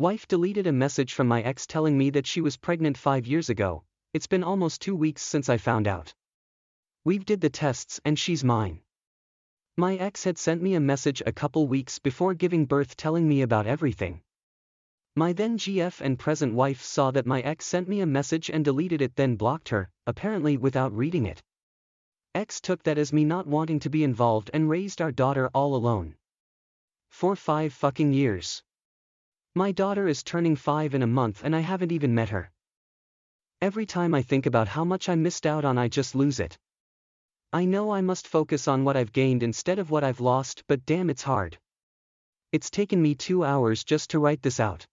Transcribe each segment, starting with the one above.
Wife deleted a message from my ex telling me that she was pregnant 5 years ago. It's been almost 2 weeks since I found out. We've did the tests and she's mine. My ex had sent me a message a couple weeks before giving birth telling me about everything. My then GF and present wife saw that my ex sent me a message and deleted it, then blocked her, apparently without reading it. Ex took that as me not wanting to be involved and raised our daughter all alone. For 5 fucking years. My daughter is turning 5 in a month and I haven't even met her. Every time I think about how much I missed out on, I just lose it. I know I must focus on what I've gained instead of what I've lost, but damn, it's hard. It's taken me 2 hours just to write this out.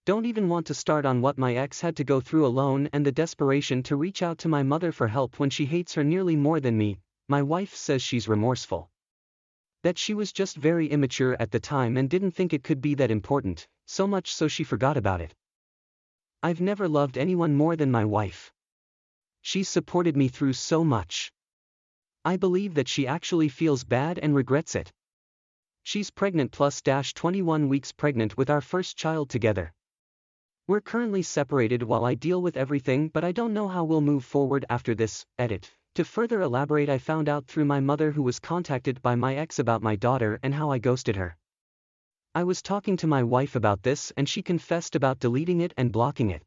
Don't even want to start on what my ex had to go through alone and the desperation to reach out to my mother for help when she hates her nearly more than me. My wife says she's remorseful. That she was just very immature at the time and didn't think it could be that important, so much so she forgot about it. I've never loved anyone more than my wife. She's supported me through so much. I believe that she actually feels bad and regrets it. She's pregnant plus 21 weeks pregnant with our first child together. We're currently separated while I deal with everything, but I don't know how we'll move forward after this. Edit. To further elaborate, I found out through my mother, who was contacted by my ex about my daughter and how I ghosted her. I was talking to my wife about this and she confessed about deleting it and blocking it.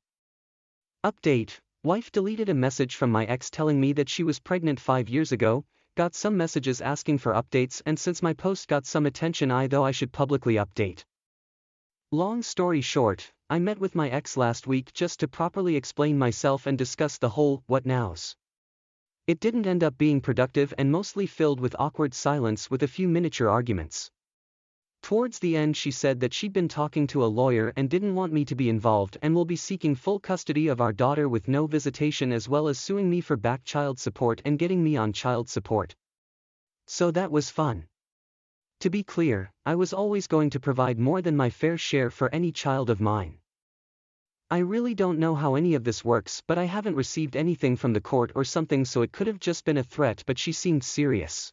Update. Wife deleted a message from my ex telling me that she was pregnant 5 years ago, got some messages asking for updates, and since my post got some attention, I should publicly update. Long story short, I met with my ex last week just to properly explain myself and discuss the whole what nows. It didn't end up being productive and mostly filled with awkward silence with a few miniature arguments. Towards the end she said that she'd been talking to a lawyer and didn't want me to be involved and will be seeking full custody of our daughter with no visitation, as well as suing me for back child support and getting me on child support. So that was fun. To be clear, I was always going to provide more than my fair share for any child of mine. I really don't know how any of this works, but I haven't received anything from the court or something, so it could have just been a threat, but she seemed serious.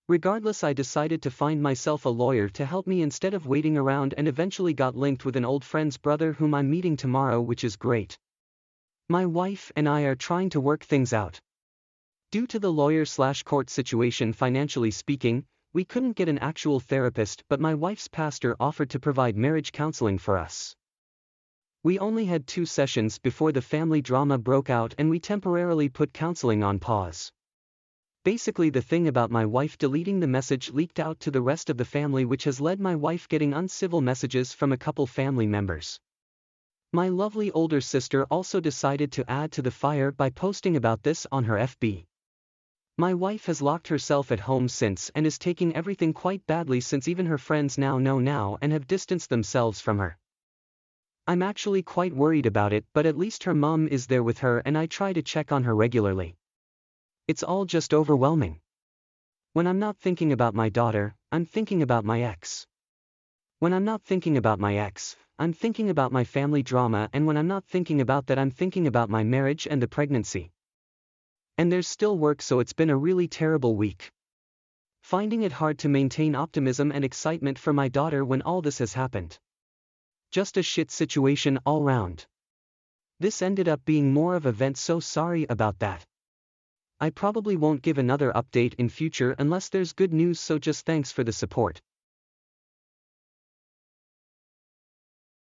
Regardless, I decided to find myself a lawyer to help me instead of waiting around, and eventually got linked with an old friend's brother whom I'm meeting tomorrow, which is great. My wife and I are trying to work things out. Due to the lawyer/court situation, financially speaking, we couldn't get an actual therapist, but my wife's pastor offered to provide marriage counseling for us. We only had 2 sessions before the family drama broke out and we temporarily put counseling on pause. Basically, the thing about my wife deleting the message leaked out to the rest of the family, which has led my wife getting uncivil messages from a couple family members. My lovely older sister also decided to add to the fire by posting about this on her FB. My wife has locked herself at home since and is taking everything quite badly, since even her friends now know and have distanced themselves from her. I'm actually quite worried about it, but at least her mom is there with her and I try to check on her regularly. It's all just overwhelming. When I'm not thinking about my daughter, I'm thinking about my ex. When I'm not thinking about my ex, I'm thinking about my family drama, and when I'm not thinking about that, I'm thinking about my marriage and the pregnancy. And there's still work, so it's been a really terrible week. Finding it hard to maintain optimism and excitement for my daughter when all this has happened. Just a shit situation all round. This ended up being more of an event, so sorry about that. I probably won't give another update in future unless there's good news, so just thanks for the support.